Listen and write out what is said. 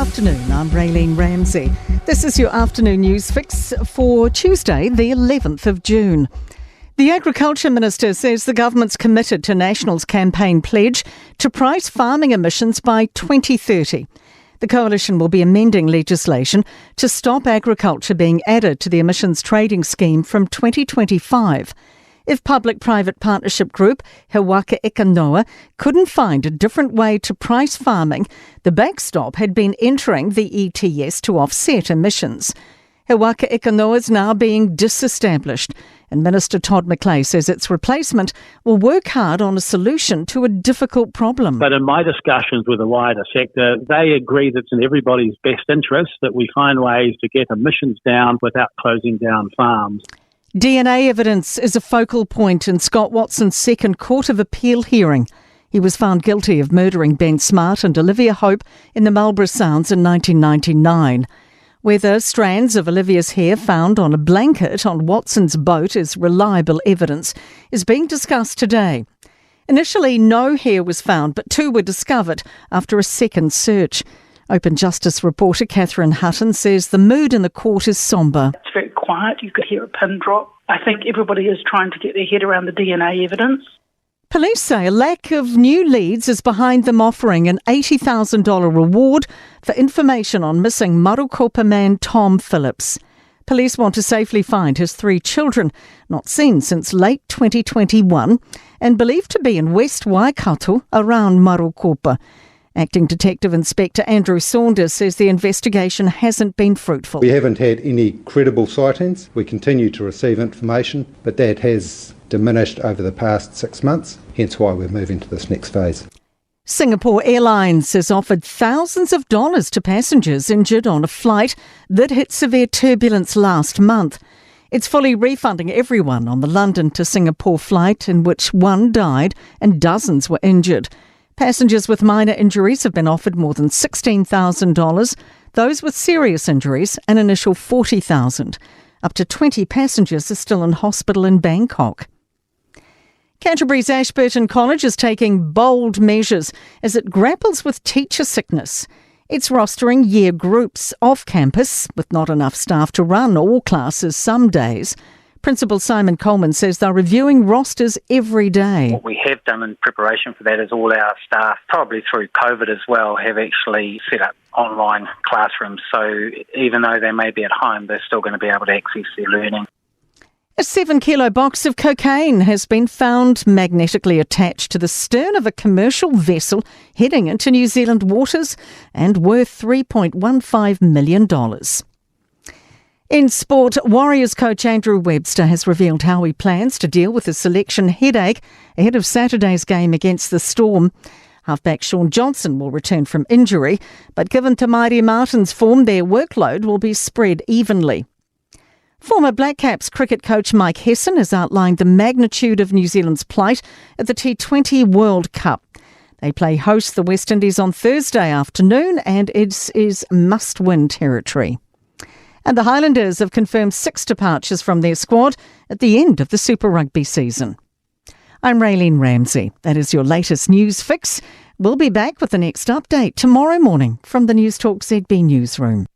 afternoon, I'm Raylene Ramsey. This is your afternoon news fix for Tuesday, the 11th of June. The Agriculture Minister says the government's committed to National's campaign pledge to price farming emissions by 2030. The coalition will be amending legislation to stop agriculture being added to the emissions trading scheme from 2025. If public-private partnership group He Waka Eka Noa couldn't find a different way to price farming, the backstop had been entering the ETS to offset emissions. He Waka Eka Noa is now being disestablished, and Minister Todd McClay says its replacement will work hard on a solution to a difficult problem. But in my discussions with the wider sector, they agree that it's in everybody's best interest that we find ways to get emissions down without closing down farms. DNA evidence is a focal point in Scott Watson's second Court of Appeal hearing. He was found guilty of murdering Ben Smart and Olivia Hope in the Marlborough Sounds in 1999. Whether strands of Olivia's hair found on a blanket on Watson's boat is reliable evidence is being discussed today. Initially, no hair was found, but two were discovered after a second search. Open Justice reporter Catherine Hutton says the mood in the court is sombre. It's very quiet. You could hear a pin drop. I think everybody is trying to get their head around the DNA evidence. Police say a lack of new leads is behind them offering an $80,000 reward for information on missing Marukopa man Tom Phillips. Police want to safely find his three children, not seen since late 2021, and believed to be in West Waikato around Marukopa. Acting Detective Inspector Andrew Saunders says the investigation hasn't been fruitful. We haven't had any credible sightings. We continue to receive information, but that has diminished over the past 6 months, hence why we're moving to this next phase. Singapore Airlines has offered thousands of dollars to passengers injured on a flight that hit severe turbulence last month. It's fully refunding everyone on the London to Singapore flight in which one died and dozens were injured. Passengers with minor injuries have been offered more than $16,000. Those with serious injuries, an initial $40,000. Up to 20 passengers are still in hospital in Bangkok. Canterbury's Ashburton College is taking bold measures as it grapples with teacher sickness. It's rostering year groups off campus with not enough staff to run all classes some days. Principal Simon Coleman says they're reviewing rosters every day. What we have done in preparation for that is all our staff, probably through COVID as well, have actually set up online classrooms. So even though they may be at home, they're still going to be able to access their learning. A 7-kilo box of cocaine has been found magnetically attached to the stern of a commercial vessel heading into New Zealand waters and worth $3.15 million. In sport, Warriors coach Andrew Webster has revealed how he plans to deal with a selection headache ahead of Saturday's game against the Storm. Halfback Sean Johnson will return from injury, but given Tamairi Martin's form, their workload will be spread evenly. Former Black Caps cricket coach Mike Hesson has outlined the magnitude of New Zealand's plight at the T20 World Cup. They play host the West Indies on Thursday afternoon, and it is must-win territory. And the Highlanders have confirmed 6 departures from their squad at the end of the Super Rugby season. I'm Raylene Ramsey. That is your latest news fix. We'll be back with the next update tomorrow morning from the Newstalk ZB newsroom.